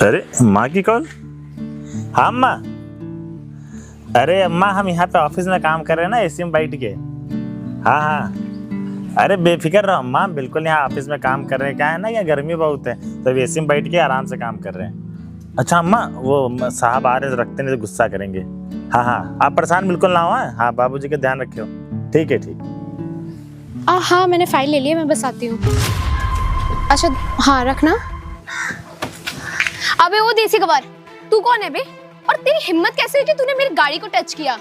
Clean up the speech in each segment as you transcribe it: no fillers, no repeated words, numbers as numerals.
अरे माँ की कॉल। हाँ अम्मा। अरे अम्मा हम यहाँ पे ऑफिस में काम कर रहे हैं ना, एसी में बैठ के। हाँ हाँ, अरे बेफिक्र रहो अम्मा, बिल्कुल यहाँ ऑफिस में काम कर रहे हैं। क्या है ना, यहाँ गर्मी बहुत है तो एसी में बैठ के आराम से काम कर रहे हैं। अच्छा अम्मा, वो साहब आ रहे रखते नहीं तो गुस्सा करेंगे। हाँ हाँ, आप परेशान बिल्कुल ना हो। हाँ बाबूजी का ध्यान रखियो। ठीक है ठीक। हाँ मैंने फाइल ले ली है, मैं बस आती हूँ। अच्छा हाँ रखना। अबे वो देसी गवार, तू कौन है बे? और तेरी हिम्मत कैसे हुई कि तूने मेरी गाड़ी को टच किया?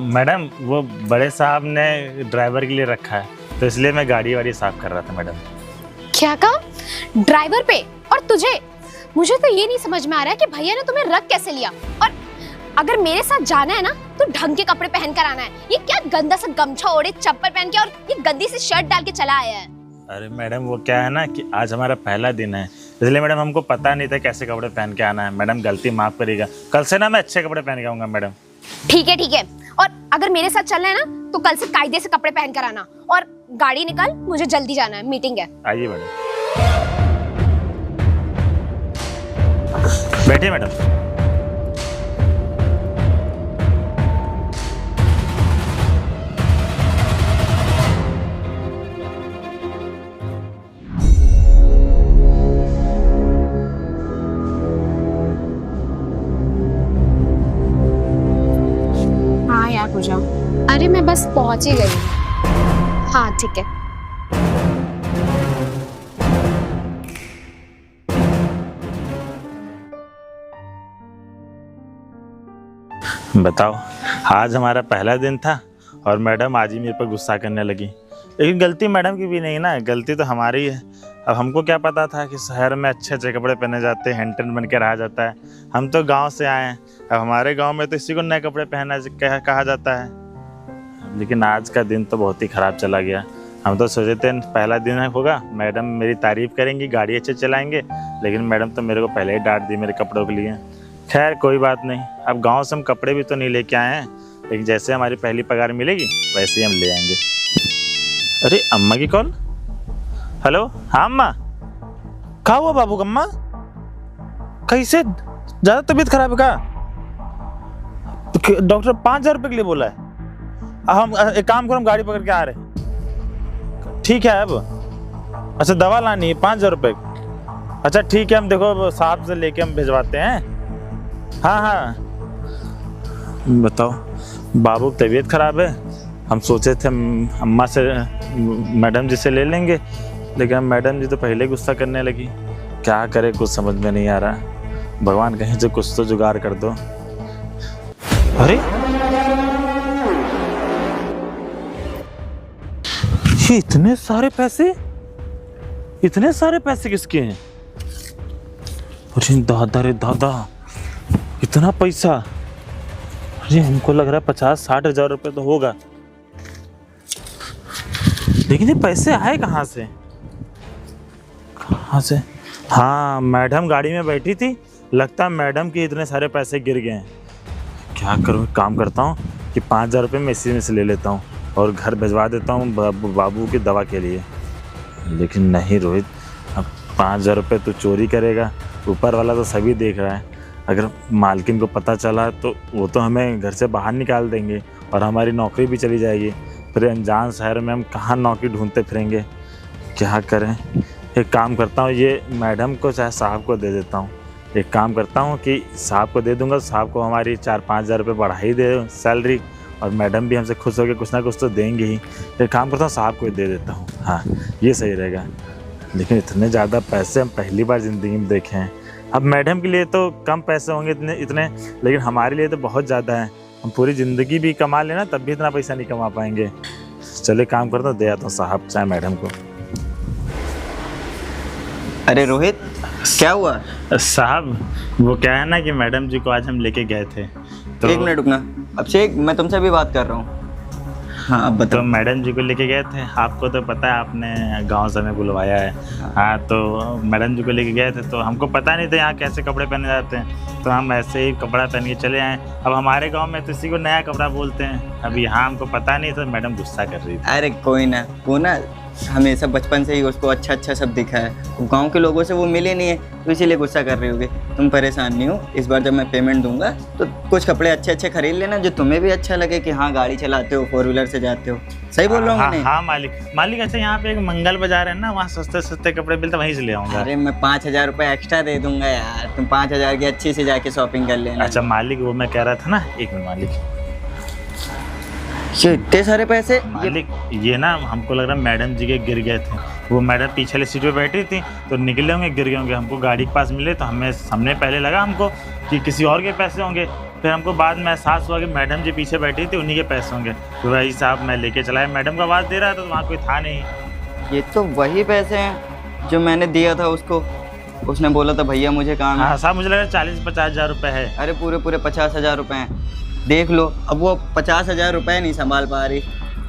मैडम वो बड़े साहब ने ड्राइवर के लिए रखा है तो इसलिए मैं गाड़ी वाड़ी साफ कर रहा था मैडम। क्या कहा? ड्राइवर पे? और तुझे? मुझे तो ये नहीं समझ में आ रहा है कि भैया ने तुम्हें रख कैसे लिया। और अगर मेरे साथ जाना है ना तो ढंग के कपड़े पहन कर आना है। ये क्या गंदा सा गमछा ओढ़े, चप्पल पहन के और ये गंदी सी शर्ट डाल के चला आया है। अरे मैडम वो क्या है ना कि आज हमारा पहला दिन है, इसलिए मैडम हमको पता नहीं था कैसे कपड़े पहन के आना है। मैडम गलती माफ करिएगा, कल से ना मैं अच्छे कपड़े पहन के आऊंगा मैडम। ठीक है ठीक है। और अगर मेरे साथ चलना है ना तो कल से कायदे से कपड़े पहन कर आना। और गाड़ी निकाल, मुझे जल्दी जाना है, मीटिंग है। आइए मैडम, बैठिए मैडम। हाँ यार पूजा, अरे मैं बस पहुंच ही गई। हाँ ठीक है। बताओ, आज हमारा पहला दिन था और मैडम आज ही मेरे पर गुस्सा करने लगी। लेकिन गलती मैडम की भी नहीं ना, गलती तो हमारी है। अब हमको क्या पता था कि शहर में अच्छे अच्छे कपड़े पहने जाते हैं, हैंडटन बन के रहा जाता है। हम तो गांव से आए हैं, अब हमारे गांव में तो इसी को नए कपड़े पहना कहा जाता है। लेकिन आज का दिन तो बहुत ही ख़राब चला गया। हम तो सोचे थे पहला दिन होगा, मैडम मेरी तारीफ़ करेंगी, गाड़ी अच्छे चलाएंगे, लेकिन मैडम तो मेरे को पहले ही डांट दी मेरे कपड़ों के लिए। खैर कोई बात नहीं, अब गांव से हम कपड़े भी तो नहीं लेके आए हैं, लेकिन जैसे हमारी पहली पगार मिलेगी वैसे ही हम ले आएंगे। अरे अम्मा की कॉल। हेलो हाँ अम्मा, कहाँ हुआ बाबू का अम्मा? कैसे, ज़्यादा तबीयत खराब है क्या? डॉक्टर 5,000 रुपये के लिए बोला है। हम एक काम करो, हम गाड़ी पकड़ के आ रहे हैं। ठीक है अब, अच्छा दवा लानी है 5,000 रुपये। अच्छा ठीक है, हम देखो साहब से लेके हम भिजवाते हैं। हाँ हाँ बताओ, बाबू की तबीयत खराब है, हम सोचे थे अम्मा से मैडम जी से ले लेंगे, लेकिन मैडम जी तो पहले गुस्सा करने लगी। क्या करे कुछ समझ में नहीं आ रहा। भगवान कहीं से कुछ तो जुगाड़ कर दो। अरे ये इतने सारे पैसे, इतने सारे पैसे किसके हैं? अरे दादा रे दादा, इतना पैसा! अरे हमको लग रहा है 50-60 हज़ार रुपये तो होगा, लेकिन ये पैसे आए कहाँ से? कहाँ से? हाँ मैडम गाड़ी में बैठी थी, लगता है मैडम के इतने सारे पैसे गिर गए हैं। क्या करूँ, काम करता हूँ कि 5,000 रुपये मैं इसी में से ले लेता हूँ और घर भिजवा देता हूँ बाबू की दवा के लिए। लेकिन नहीं रोहित, अब 5,000 रुपये तू चोरी करेगा, ऊपर वाला तो सभी देख रहा है। अगर मालकिन को पता चला तो वो तो हमें घर से बाहर निकाल देंगे और हमारी नौकरी भी चली जाएगी। फिर अनजान शहर में हम कहाँ नौकरी ढूंढते फिरेंगे। क्या करें? एक काम करता हूँ, ये मैडम को चाहे साहब को दे देता हूँ। एक काम करता हूँ कि साहब को दे दूँगा, साहब को हमारी 4-5 हज़ार रुपये बढ़ाई दे सैलरी, और मैडम भी हमसे खुश होकर कुछ ना कुछ तो देंगे ही। एक काम करता हूँ, साहब को दे देता हूँ। हाँ ये सही रहेगा। लेकिन इतने ज़्यादा पैसे हम पहली बार ज़िंदगी में देखे हैं। अब मैडम के लिए तो कम पैसे होंगे इतने, लेकिन हमारे लिए तो बहुत ज़्यादा है। हम पूरी ज़िंदगी भी कमा लेना तब भी इतना पैसा नहीं कमा पाएंगे। चले काम करता हूँ, दे आता हूँ साहब चाहे मैडम को। अरे रोहित, क्या हुआ? साहब वो क्या है ना कि मैडम जी को आज हम लेके गए थे तो 1 मिनट रुकना। अभिषेक, मैं तुमसे भी बात कर रहा हूँ। हाँ अब बताओ। तो मैडम जी को लेके गए थे, आपको तो पता है आपने गांव से हमें बुलवाया है। हाँ तो मैडम जी को लेके गए थे तो हमको पता नहीं था यहाँ कैसे कपड़े पहने जाते हैं, तो हम ऐसे ही कपड़ा पहन के चले आए। अब हमारे गांव में तो इसी को नया कपड़ा बोलते हैं। अब यहाँ हमको पता नहीं था, मैडम गुस्सा कर रही थी। अरे कोई ना, वो ना हमेशा बचपन से ही उसको अच्छा अच्छा सब दिखा है। वो गांव के लोगों से वो मिले नहीं है, तो इसीलिए गुस्सा कर रही होगी। तुम परेशान नहीं हो, इस बार जब मैं पेमेंट दूंगा तो कुछ कपड़े अच्छे अच्छे खरीद लेना जो तुम्हें भी अच्छा लगे कि हाँ गाड़ी चलाते हो, 4 व्हीलर से जाते हो। सही बोल रहा हूँ हाँ, मैंने? हाँ मालिक अच्छा यहाँ पे एक मंगल बाजार है ना, वहाँ सस्ते सस्ते कपड़े मिलते, वहीं से ले आऊंगा। अरे मैं 5,000 रुपये एक्स्ट्रा दे दूंगा यार, तुम 5,000 की अच्छी से जाके शॉपिंग कर लेना। अच्छा मालिक, वो मैं कह रहा था ना, एक मिनट मालिक, ये इतने सारे पैसे? मालिक ये ना हमको लग रहा है मैडम जी के गिर गए थे। वो मैडम पीछे वाली सीट पे बैठी थी तो निकले होंगे, गिर गए होंगे। हमको गाड़ी के पास मिले तो हमने पहले लगा हमको कि किसी और के पैसे होंगे, फिर हमको बाद में एहसास हुआ कि मैडम जी पीछे बैठी थी, उन्हीं के पैसे होंगे। तो भाई साहब मैं लेके चला, मैडम का आवाज़ दे रहा था तो वहाँ कोई था नहीं। ये तो वही पैसे हैं जो मैंने दिया था उसको। उसने बोला था भैया मुझे काम है। हाँ साहब, मुझे लगा 40-50 हज़ार रुपये है। अरे पूरे 50,000 रुपये हैं, देख लो। अब वो 50,000 रुपये नहीं संभाल पा रही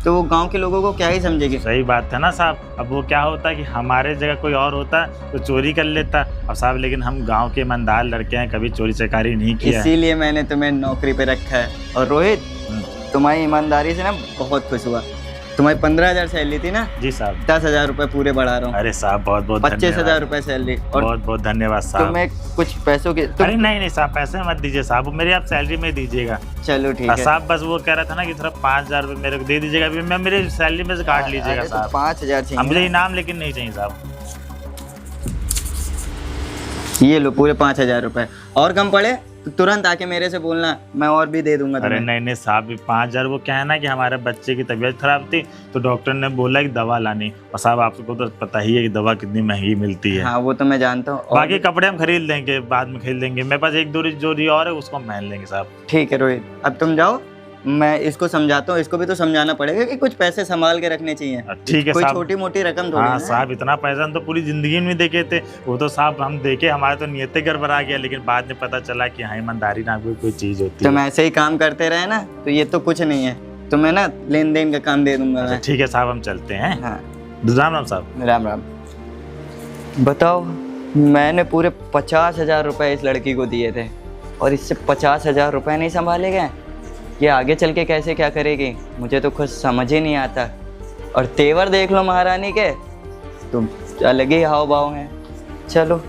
तो वो गांव के लोगों को क्या ही समझेगी। सही बात है ना साहब। अब वो क्या होता है कि हमारे जगह कोई और होता तो चोरी कर लेता। अब साहब लेकिन हम गांव के ईमानदार लड़के हैं, कभी चोरी चकारी नहीं किया है। इसीलिए मैंने तुम्हें नौकरी पे रखा है। और रोहित, तुम्हारी ईमानदारी से ना बहुत खुश हुआ। तुम्हारी 15,000 सैलरी थी ना? जी साहब। 10,000 रुपये पूरे बढ़ा रहा हूँ। अरे साहब बहुत बहुत 25,000 रुपये सैलरी। और बहुत बहुत धन्यवाद साहब। तुम्हें कुछ पैसों की अरे नहीं साहब, पैसे मत दीजिए साहब, वो मेरी आप सैलरी में दीजिएगा। चलो ठीक है साहब, बस वो कह रहा था ना कि थोड़ा 5,000 रुपये मेरे को दे दीजिएगा, अभी मैं मेरे सैलरी में से काट लीजिएगा साहब। 5,000 चाहिए। मुझे इनाम लेकिन नहीं चाहिए साहब। ये लो पूरे 5,000 रुपये। और कम पड़े तो तुरंत आके मेरे से बोलना, मैं और भी दे दूंगा अरे तुम्हें। नहीं साहब, 5,000 वो क्या है ना कि हमारे बच्चे की तबीयत खराब थी तो डॉक्टर ने बोला कि दवा लानी। और साहब आपको तो पता ही है कि दवा कितनी महंगी मिलती है। हाँ वो तो मैं जानता हूँ। बाकी कपड़े हम खरीद लेंगे, बाद में खरीद लेंगे। मेरे पास एक दो जोड़ी और है, उसको हम पहन लेंगे साहब। ठीक है रोहित, अब तुम जाओ, मैं इसको समझाता हूँ। इसको भी तो समझाना पड़ेगा कि कुछ पैसे संभाल के रखने चाहिए। ठीक है कोई साहब। छोटी मोटी रकम थोड़ी हाँ है। साहब, इतना पैसा हम तो पूरी जिंदगी में देखे थे। वो तो साहब हम देखे, हमारे तो नियतें गड़बड़ा गया, लेकिन बाद में पता चला कि हाँ ईमानदारी नाम की कोई चीज होती है। तुम ऐसे ही काम करते रहे ना तो ये तो कुछ नहीं है। तुम्हें ना लेन देन का काम दे दूंगा मैं। ठीक है साहब, हम चलते हैं। हाँ राम राम साहब। राम राम। बताओ, मैंने पूरे 50,000 रुपये इस लड़की को दिए थे और इससे 50,000 रुपये नहीं संभाले गए। ये आगे चल के कैसे क्या करेगी मुझे तो कुछ समझ ही नहीं आता। और तेवर देख लो महारानी के, तुम अलग ही हाव भाव हैं। चलो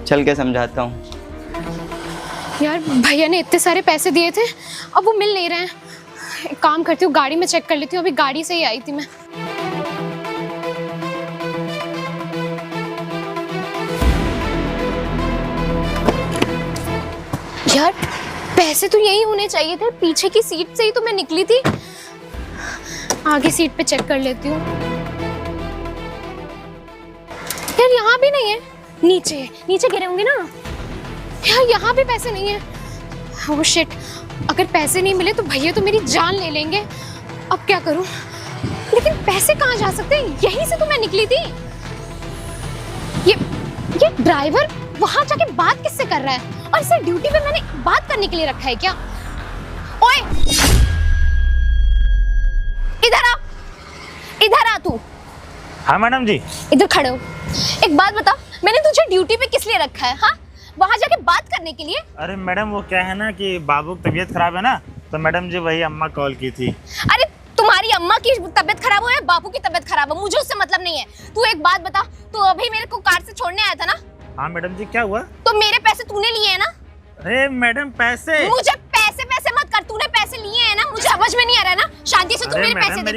चल के समझाता हूँ। यार भैया ने इतने सारे पैसे दिए थे, अब वो मिल नहीं रहे हैं। एक काम करती हूँ, गाड़ी में चेक कर लेती हूँ। अभी गाड़ी से ही आई थी मैं। यार पैसे तो यही होने चाहिए थे, पीछे की सीट से ही तो मैं निकली थी। आगे सीट पे चेक कर लेती हूँ। यार यहाँ भी नहीं है, नीचे गिरे होंगे ना। यार यहाँ भी पैसे नहीं है। ओह शिट, अगर पैसे नहीं मिले तो भैया तो मेरी जान ले लेंगे। अब क्या करूँ? लेकिन पैसे कहाँ जा सकते हैं? यहीं से तो मैं निकली थी। ये ड्राइवर वहां जाके बात किससे कर रहा है? और इसे ड्यूटी पे मैंने बात करने के लिए रखा है क्या? ओए, इधर आ तू। हाँ मैडम जी। इधर खड़े हो। एक बात बता, मैंने तुझे ड्यूटी पे किस लिए रखा है? हाँ, वहां जाके बात करने के लिए? अरे मैडम वो क्या है ना कि बाबू की तबीयत खराब है ना, तो मैडम जी वही अम्मा कॉल की थी। अरे तुम्हारी अम्मा की तबीयत खराब हो या बापू की तबीयत खराब हो, मुझे उससे मतलब नहीं है। तू एक बात बता, तू अभी मेरे को कार से छोड़ने आया था ना? हाँ मैडम जी, क्या हुआ? तो मेरे पैसे तूने लिए हैं ना? अरे मैडम पैसे, मुझे पैसे मत कर। तूने पैसे लिए हैं ना? मुझे समझ में नहीं आ रहा है ना। शांति से तू मेरे पैसे दे।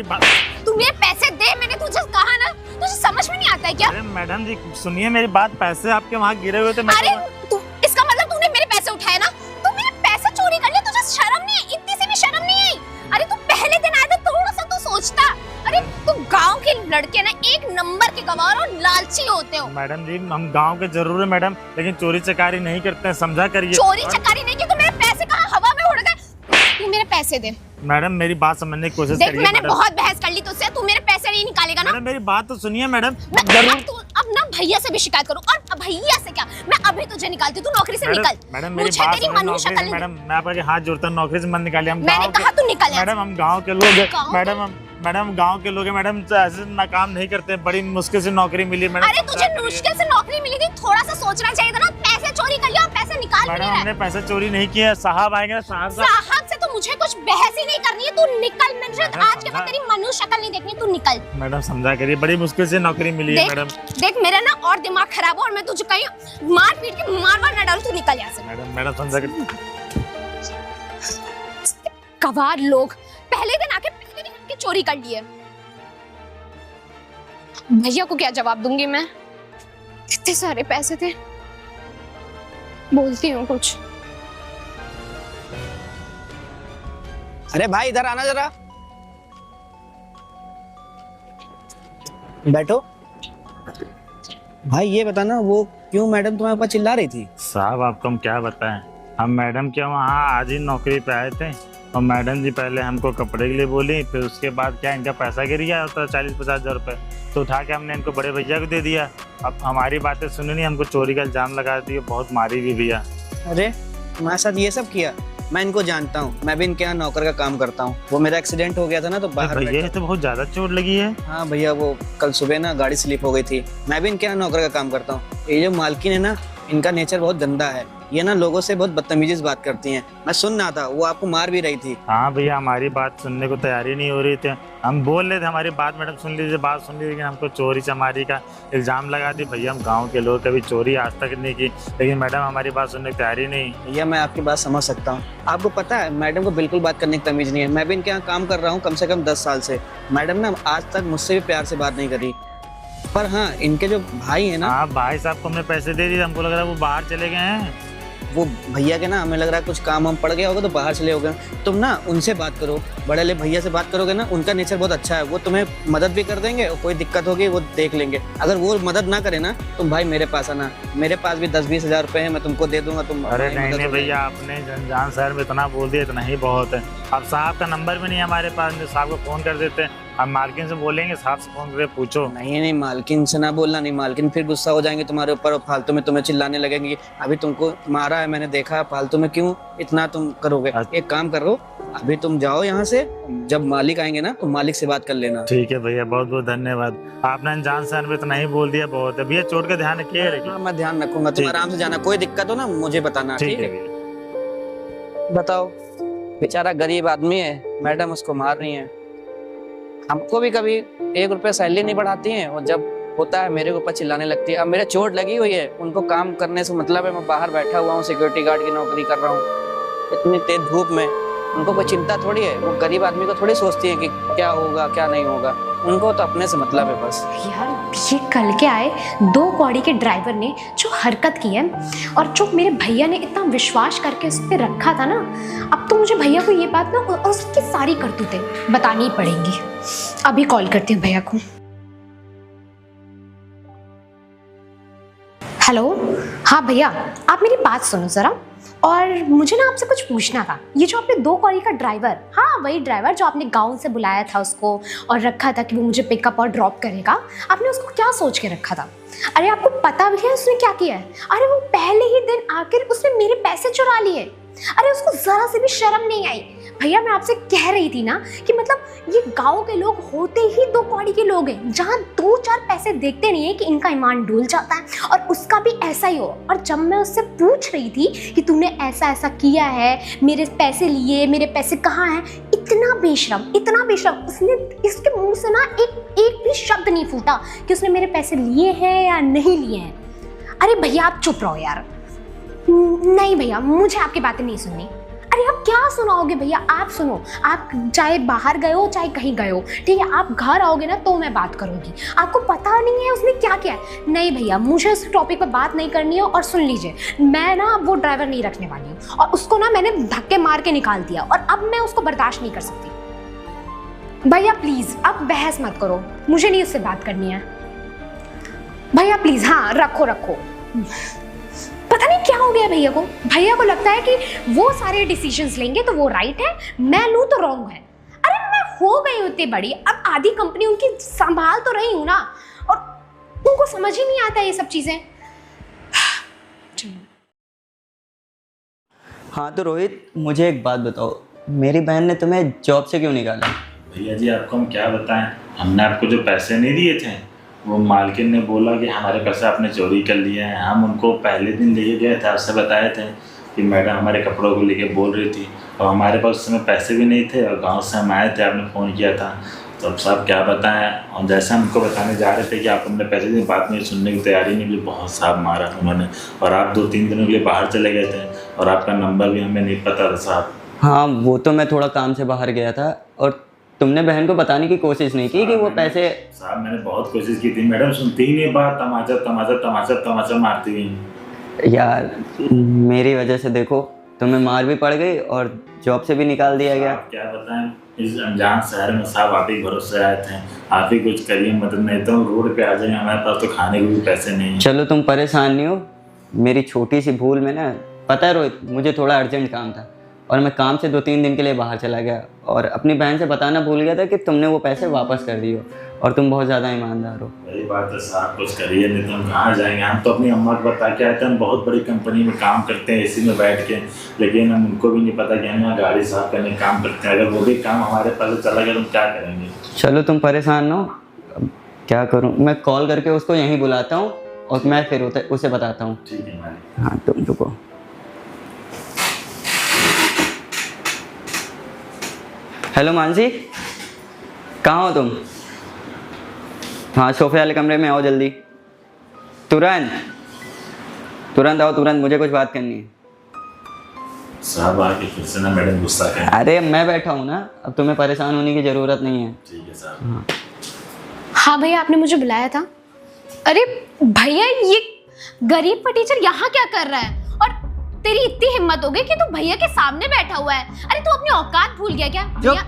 तू मेरे पैसे दे, मैंने तुझे कहा ना। तुझे समझ में नहीं आता है क्या? अरे मैडम जी सुनिए मेरी बात, पैसे आपके वहाँ गिरे हुए थे। अरे तू, इसका मतलब तूने मेरे पैसे उठाए ना? तू मेरे पैसे चोरी कर ले, तुझे शर्म नहीं है? इतनी सी भी शर्म नहीं आई? अरे तू पहले दिन आया था, थोड़ा सा तो सोचता। अरे तू गांव के लड़के ना एक नंबर के गवार और लालची होते हो। मैडम जी हम गांव के जरूर है मैडम, लेकिन चोरी चकारी नहीं करते हैं, समझा करिए। चोरी चकारी नहीं की तो मेरे पैसे कहाँ हवा में उड़ गए? तू मेरे पैसे दे। मैडम मेरी बात समझने की कोशिश देख, करिए। मैंने बहुत बहस कर ली तुझसे, तू मेरे पैसे नहीं निकालेगा ना? मैडम मेरी बात तो सुनिए मैडम। अब ना भैया से भी शिकायत करूं। और भैया से क्या, मैं अभी तुझे निकालती हूँ। तू नौकरी से निकल। मैडम मेरी मुझे बात तेरी सुनिए, मनुष्य नौकरी से मैडम मैं आपके हाथ जोड़ता हूँ, नौकरी से मत निकालिए। हम मैंने गाँव के, कहा तू निकल। मैडम हम गाँव के लोग हैं। गाँव मैडम गांव के लोग हैं मैडम, ऐसे ना काम नहीं करते। बड़ी मुश्किल से नौकरी मिली मैडम। अरे तुझे मुश्किल से नौकरी मिली थी, थोड़ा सा सोचना चाहिए था ना। पैसे चोरी कर लिया और पैसे निकाल भी मैडम नहीं रहा। हमने पैसे चोरी नहीं किए, साहब आएंगे ना। साहब साहब से तो मुझे कुछ बहस ही नहीं करनी है। तू निकल, मुझे आज के बाद तेरी मनु शक्ल नहीं देखनी, तू निकल। मैडम समझा करिए, बड़ी मुश्किल से नौकरी मिली है मैडम। देख मेरा ना और दिमाग खराब हो और मैं तुझे कहीं मार पीट के मार ना डालूं, तू निकल यहाँ से। मैडम समझा करिए। गवार लोग पहले दिन आके पहले दिन आके चोरी कर लिए। भैया को क्या जवाब दूंगी मैं, इतने सारे पैसे थे। बोलती हूँ कुछ। अरे भाई इधर आना जरा, बैठो। भाई ये बताना वो क्यों मैडम तुम्हारे ऊपर चिल्ला रही थी? साहब आपको हम क्या बताएं, हम मैडम के वहाँ आज ही नौकरी पे आए थे और मैडम जी पहले हमको कपड़े के लिए बोली, फिर उसके बाद क्या इनका पैसा गिर गया होता 40-50 हज़ार रुपये, तो उठा के हमने इनको बड़े भैया को दे दिया। अब हमारी बातें सुनी नहीं, हमको चोरी का इल्ज़ाम लगा दी, बहुत मारी भी भैया। अरे तुम्हारे साथ ये सब किया? मैं इनको जानता हूँ, मैं भी इनके यहाँ नौकर का काम करता हूँ। वो मेरा एक्सीडेंट हो गया था ना, तो बाहर भैया तो बहुत ज़्यादा चोट लगी है। हाँ भैया, वो कल सुबह ना गाड़ी स्लिप हो गई थी। मैं भी इनके यहाँ नौकर का काम करता हूँ। ये जो मालकिन है ना, इनका नेचर बहुत गंदा है। ये ना लोगों से बहुत बदतमीजी से बात करती हैं। मैं सुन रहा था, वो आपको मार भी रही थी। हाँ भैया, हमारी बात सुनने को तैयारी नहीं हो रही थी। हम बोल रहे थे हमारी बात मैडम सुन लीजिए, बात सुन लीजिए, लेकिन हमको चोरी चमारी का इल्ज़ाम लगा दी। भैया हम गांव के लोग, कभी चोरी आज तक नहीं की, लेकिन मैडम हमारी बात सुनने की तैयारी नहीं। भैया मैं आपकी बात समझ सकता हूँ। आपको पता है मैडम को बिल्कुल बात करने की तमीज़ नहीं है। मैं भी इनके यहाँ काम कर रहा हूँ कम से कम 10 साल से। मैडम ना आज तक मुझसे भी प्यार से बात नहीं करी। पर हाँ, इनके जो भाई है ना, हाँ भाई साहब को हमने पैसे दे दिए, हमको लग रहा है वो बाहर चले गए हैं। वो भैया के ना हमें लग रहा है कुछ काम हम पड़ गया होगा तो बाहर चले होगे। तुम ना उनसे बात करो, बड़े वाले भैया से बात करोगे ना, उनका नेचर बहुत अच्छा है। वो तुम्हें मदद भी कर देंगे और कोई दिक्कत होगी वो देख लेंगे। अगर वो मदद ना करे ना, तुम भाई मेरे पास आना। मेरे पास भी 10-20 हज़ार रुपए है, मैं तुमको दे दूंगा। तुम अरे नहीं भैया, आपने जनजान शहर में इतना बोल दिया, इतना ही बहुत है। अब साहब का नंबर भी नहीं है हमारे पास, साहब को फ़ोन कर देते हैं। हम मालकिन से बोलेंगे, साहब से फ़ोन करके पूछो। नहीं मालकिन से ना बोलना, नहीं मालकिन फिर गुस्सा हो जाएंगे तुम्हारे ऊपर और फालतू में तुम्हें चिल्लाने लगेंगे। अभी तुमको मारा है, मैंने देखा, फालतू में क्यों इतना तुम करोगे। एक काम करो, अभी तुम जाओ यहाँ से। जब मालिक आएंगे ना तो मालिक से बात कर लेना। ठीक है भैया, बहुत बहुत धन्यवाद। आपने अनजान शहर में इतना ही बोल दिया, बहुत है भैया। चोट का ध्यान रखिए। हाँ मैं ध्यान रखूंगा। तुम आराम से जाना, कोई दिक्कत हो ना मुझे बताना। ठीक है। बताओ, बेचारा गरीब आदमी है, मैडम उसको मार रही है। हमको भी कभी 1 रुपया सैलरी नहीं बढ़ाती हैं और जब होता है मेरे ऊपर चिल्लाने लगती है। अब मेरे चोट लगी हुई है, उनको काम करने से मतलब है। मैं बाहर बैठा हुआ हूँ, सिक्योरिटी गार्ड की नौकरी कर रहा हूँ इतनी तेज धूप में। उनको कोई चिंता थोड़ी है, वो गरीब आदमी को थोड़ी सोचती है कि क्या होगा क्या नहीं होगा। उनको तो अपने से मतलब है बस। यार ये कल के आए 2 कौड़ी के ड्राइवर ने जो हरकत की है और जो मेरे भैया ने इतना विश्वास करके उस पर रखा था ना, अब तो मुझे भैया को ये बात ना उसकी सारी करतूतें बतानी ही पड़ेंगी। अभी कॉल करती हूँ भैया को। हेलो, हाँ भैया, आप मेरी बात सुनो ज़रा। और मुझे ना आपसे कुछ पूछना था। ये जो आपने 2 कौड़ी का ड्राइवर, हाँ वही ड्राइवर जो आपने गाँव से बुलाया था उसको और रखा था कि वो मुझे पिकअप और ड्रॉप करेगा, आपने उसको क्या सोच के रखा था? अरे आपको पता भी है उसने क्या किया है? अरे वो पहले ही दिन आकर उसने मेरे पैसे चुरा लिए। अरे उसको जरा से भी शर्म नहीं आई। भैया मैं आपसे कह रही थी ना कि मतलब ये गांव के लोग होते ही 2 कौड़ी के लोग हैं, जहाँ 2-4 पैसे देखते नहीं है कि इनका ईमान डूल जाता है और उसका भी ऐसा ही हो। और जब मैं उससे पूछ रही थी कि तूने ऐसा ऐसा किया है, मेरे पैसे लिए, मेरे पैसे कहाँ हैं, इतना बेशरम, उसने इसके मुंह से ना एक भी शब्द नहीं फूटा कि उसने मेरे पैसे लिए हैं या नहीं लिए हैं। अरे भैया आप चुप रहो यार। नहीं भैया, मुझे आपकी बातें नहीं सुननी। अरे आप क्या सुनाओगे भैया, आप सुनो। आप चाहे बाहर गए हो चाहे कहीं गए हो, ठीक है, आप घर आओगे ना तो मैं बात करूंगी। आपको पता नहीं है उसने क्या किया है। नहीं भैया, मुझे उस टॉपिक पर बात नहीं करनी है। और सुन लीजिए, मैं ना वो ड्राइवर नहीं रखने वाली हूँ और उसको ना मैंने धक्के मार के निकाल दिया और अब मैं उसको बर्दाश्त नहीं कर सकती। भैया प्लीज अब बहस मत करो, मुझे नहीं उससे बात करनी है। भैया प्लीज, हाँ रखो। पता नहीं क्या हो गया भैया को लगता है कि वो सारे डिसीजंस लेंगे तो वो राइट है, मैं लूँ तो रॉन्ग है। अरे मैं हो गई हूँ इतनी बड़ी, अब आधी कंपनी उनकी संभाल तो रही हूँ ना, और उनको समझ ही नहीं आता ये सब चीजें। हाँ तो रोहित, मुझे एक बात बताओ, मेरी बहन ने तुम्हें जॉब से क्यों निकाला? भैया जी आपको हम क्या बताएं, हमने आपको जो पैसे नहीं दिए थे, वो मालकिन ने बोला कि हमारे पैसे आपने चोरी कर लिए हैं। हम उनको पहले दिन लेके गए थे, आपसे बताए थे कि मैडम हमारे कपड़ों को लेके बोल रही थी, और हमारे पास उस समय पैसे भी नहीं थे और गांव से हम आए थे, आपने फ़ोन किया था। तो अब साहब क्या बताएं, और जैसे हमको बताने जा रहे थे कि आप हमने पैसे दी, बात मेरी सुनने की तैयारी नहीं, मुझे बहुत साहब मारा उन्होंने। और आप 2-3 दिनों के लिए बाहर चले गए थे और आपका नंबर भी हमें नहीं पता था साहब। हाँ, वो तो मैं थोड़ा काम से बाहर गया था और तुमने बहन को बताने की कोशिश नहीं की कि वो पैसे। साहब मैंने बहुत कोशिश की थी, मैडम सुनती ही नहीं बात, तमाचा तमाचा तमाचा तमाचा मारती हुई। यार मेरी वजह से देखो तुम्हें मार भी पड़ गई और जॉब से भी निकाल दिया गया। आप क्या बताएं, इस अनजान शहर में साहब आप ही भरोसे आए थे, आप ही कुछ करिए, मदद नहीं तो रोड पे आ जाएंगे, हमारे पास तो खाने के भी पैसे नहीं है। चलो तुम परेशान नहीं हो, मेरी छोटी सी भूल में ना, पता है रोहित, मुझे थोड़ा अर्जेंट काम था और मैं काम से 2-3 दिन के लिए बाहर चला गया और अपनी बहन से बताना भूल गया था कि तुमने वो पैसे वापस कर दिए और तुम बहुत ज़्यादा ईमानदार हो। वही बात है साहब, कुछ करिए नहीं तो हम कहाँ जाएंगे। हम तो अपनी अम्मा को बता के आए थे, हम बहुत बड़ी कंपनी में काम करते हैं एसी में बैठ के, लेकिन हम उनको भी नहीं पता कि हम यहाँ गाड़ी साफ करने काम करते हैं। अगर वो भी काम हमारे पहले चला गया तो हम क्या करेंगे। चलो तुम परेशान ना हो, अब क्या करूँ, मैं कॉल करके उसको यहीं बुलाता हूँ और मैं फिर उसे बताता हूँ। ठीक है मालिक। हाँ तुम रुको। हेलो मानसी, कहाँ हो तुम? हाँ सोफे वाले कमरे में आओ जल्दी, तुरंत तुरंत आओ, तुरंत, मुझे कुछ बात करनी है। साहब आके फिर से ना मैडम गुस्सा करें। अरे मैं बैठा हूँ ना, अब तुम्हें परेशान होने की ज़रूरत नहीं है। ठीक है साहब। हाँ भैया, आपने मुझे बुलाया था। अरे भैया, ये गरीब का टीचर यहाँ क्या कर रहा है? और तेरी इतनी हिम्मत हो गई कि तू भैया के सामने बैठा हुआ है। अरे तू अपनी औकात भूल गया क्या? भैया,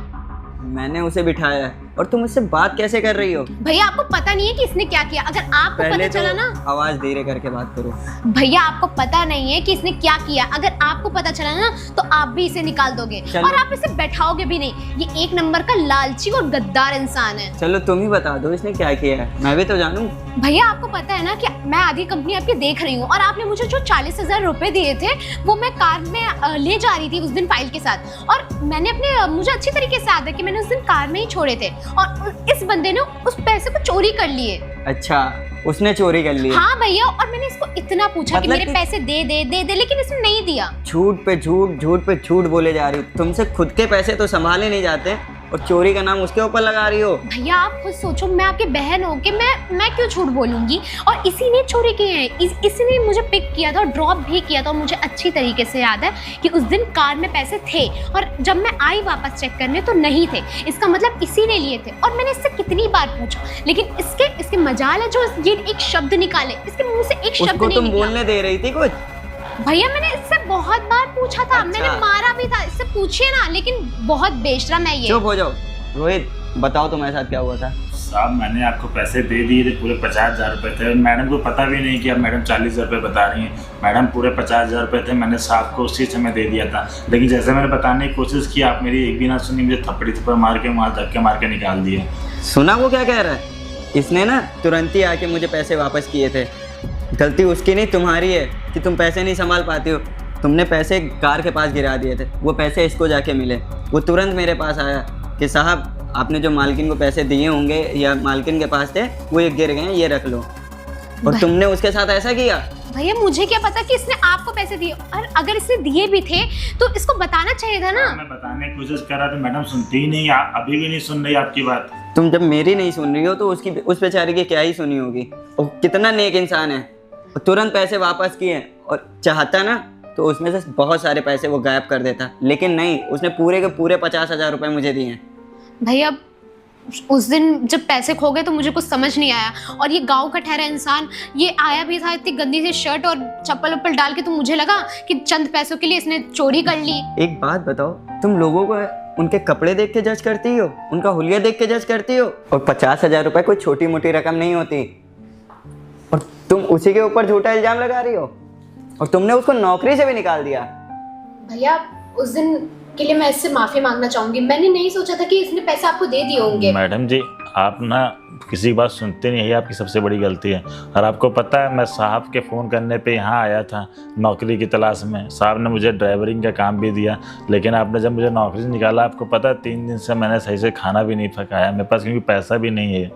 मैंने उसे बिठाया है और तुम मुझसे बात कैसे कर रही हो? भैया आपको पता नहीं है कि इसने क्या किया? अगर आपको पहले पता चला ना, तो आवाज धीरे करके बात करो। भैया आपको पता नहीं है कि इसने क्या किया। अगर आपको पता चला ना तो आप भी इसे निकाल दोगे और आप इसे बैठाओगे भी नहीं। ये एक नंबर का लालची और गद्दार इंसान है। चलो तुम ही बता दो इसने क्या किया है, मैं भी तो जानूं। भैया आपको पता है ना कि मैं आधी कंपनी आपकी देख रही हूँ और आपने मुझे जो 40,000 रुपए दिए थे वो मैं कार में ले जा रही थी उस दिन फाइल के साथ, और मैंने मुझे अच्छी तरीके से याद है कि मैंने उस दिन कार में ही छोड़े थे और इस बंदे ने उस पैसे को चोरी कर लिए। अच्छा, उसने चोरी कर लिया? हाँ भैया, और मैंने इसको इतना पूछा कि मेरे पैसे दे दे दे दे, लेकिन इसने नहीं दिया। झूठ पे झूठ, झूठ पे झूठ बोले जा रही हो। तुमसे खुद के पैसे तो संभाले नहीं जाते और चोरी का नाम उसके ऊपर लगा रही हो। भैया आप खुद सोचो, मैं आपकी बहन हो के मैं क्यों झूठ बोलूंगी? और इसी ने चोरी की है, इसी ने मुझे पिक किया था और ड्रॉप भी किया था। और मुझे अच्छी तरीके से याद है कि उस दिन कार में पैसे थे और जब मैं आई वापस चेक करने तो नहीं थे। इसका मतलब इसी ने लिए थे और मैंने इससे कितनी बार पूछा, लेकिन इसके मजाल है जो ये एक शब्द निकाले, इसके मुंह से एक शब्द नहीं निकला। तुम बोलने दे रही थी कुछ? भैया मैंने इससे बहुत बार पूछा था। अच्छा। मैंने मारा भी था, इससे पूछिए ना, लेकिन बहुत बेशरम है ये। चुप हो जाओ। रोहित बताओ तुम्हारे साथ क्या हुआ था? साहब मैंने आपको पैसे दे दिए थे, पूरे 50,000 रुपये थे। मैडम को पता भी नहीं कि अब मैडम 40,000 रुपये बता रही हैं। मैडम पूरे 50,000 रुपये थे, मैंने साहब को उसी समय दे दिया था। लेकिन जैसे मैंने बताने की कोशिश की, आप मेरी एक भी ना सुनी, मुझे थप्पड़ मार के वहाँ धक्के मार के निकाल दिए। सुना वो क्या कह रहा है? इसने ना तुरंत ही आके मुझे पैसे वापस किए थे। गलती उसकी नहीं तुम्हारी है कि तुम पैसे नहीं संभाल पाती हो। तुमने पैसे कार के पास गिरा दिए थे, वो पैसे इसको जाके मिले। वो तुरंत मेरे पास आया कि साहब आपने जो मालकिन को पैसे दिए होंगे या मालकिन के पास थे वो ये गिर गए, ये रख लो। और तुमने उसके साथ ऐसा किया? भैया मुझे क्या पता कि इसने आपको पैसे दिए, और अगर इसने दिए भी थे तो इसको बताना चाहिए था ना। मैं बताने की कोशिश कर रहा था, मैडम सुनती ही नहीं, अभी भी नहीं सुन रही आपकी बात। तुम जब मेरी नहीं सुन रही हो तो उस बेचारे की क्या ही सुनी होगी। वो कितना नेक इंसान है, तुरंत पैसे वापस किए। और चाहता ना तो उसमें से बहुत सारे पैसे वो गायब कर देता, लेकिन नहीं, उसने पूरे के पूरे 50,000 रुपये मुझे दिए। भैया उस दिन जब पैसे खो गए तो मुझे कुछ समझ नहीं आया, और ये गांव का ठहरा इंसान ये आया भी था इतनी गंदी सी शर्ट और चप्पल वप्पल डाल के, तो मुझे लगा कि चंद पैसों के लिए इसने चोरी कर ली। एक बात बताओ, तुम लोगों को उनके कपड़े देख के जज करती हो, उनका हुलिया देख के जज करती हो? और 50,000 रुपये कोई छोटी मोटी रकम नहीं होती, और तुम उसी के ऊपर झूठा इल्जाम लगा रही हो, और तुमने उसको नौकरी से भी निकाल दिया। भैया उस दिन के लिए मैं इससे माफी मांगना चाहूंगी। मैंने नहीं सोचा था कि इसने पैसे आपको दे दिए होंगे। मैडम जी आप ना किसी की बात सुनते नहीं, यही आपकी सबसे बड़ी गलती है। और आपको पता है मैं साहब के फ़ोन करने पे यहाँ आया था नौकरी की तलाश में। साहब ने मुझे ड्राइवरिंग का काम भी दिया, लेकिन आपने जब मुझे नौकरी से निकाला, आपको पता है 3 दिन से मैंने सही से खाना भी नहीं पकाया मेरे पास, क्योंकि पैसा भी नहीं है।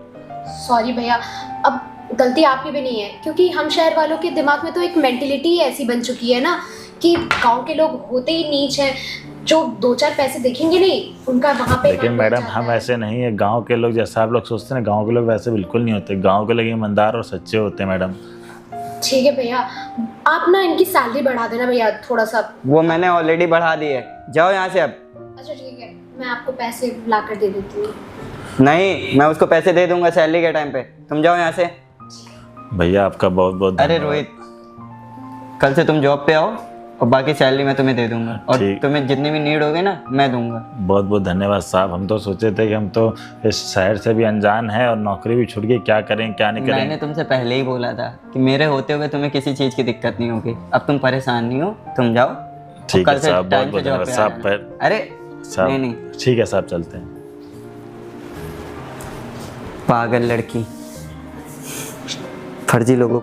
सॉरी भैया, अब गलती आपकी भी नहीं है, क्योंकि हम शहर वालों के दिमाग में तो एक मेंटेलिटी ऐसी बन चुकी है ना कि गांव के लोग होते ही नीच हैं। जो 2-4 पैसे देखेंगे नहीं उनका वहाँ पे लेकिन मन मैडम जाता हम है। ऐसे नहीं है, गांव के लोग जैसा आप लोग सोचते हैं, गांव के लोग वैसे बिल्कुल नहीं होते। गांव के लोग ईमानदार और सच्चे होते हैं मैडम। ठीक है भैया, आप ना इनकी सैलरी बढ़ा देना भैया थोड़ा सा। वो मैंने ऑलरेडी बढ़ा दी है, जाओ यहाँ से अब। अच्छा ठीक है, मैं आपको पैसे ला कर दे देती हूँ। नहीं, मैं उसको पैसे दे दूंगा सैलरी के टाइम पे, तुम जाओ यहाँ से। भैया आपका बहुत बहुत अरे धन्यवाद। रोहित, कल से तुम जॉब पे आओ और बाकी सैलरी मैं तुम्हें दे दूंगा, और ठीक। तुम्हें जितनी भी नीड होगी ना मैं दूंगा। बहुत बहुत धन्यवाद साहब। हम तो सोचे थे कि हम तो इस शहर से भी अनजान है और नौकरी भी छूट गई, क्या करें क्या नहीं करें। मैंने तुमसे पहले ही बोला था कि मेरे होते हुए तुम्हें किसी चीज़ की दिक्कत नहीं होगी। अब तुम परेशान नहीं हो, तुम जाओ। ठीक कल है से साहब, टाइम बहुत से बहुत जॉब धन्यवाद पे साहब। आ पर जाना। अरे साहब नहीं, ठीक है साहब, चलते हैं। पागल लड़की, फर्जी लोगों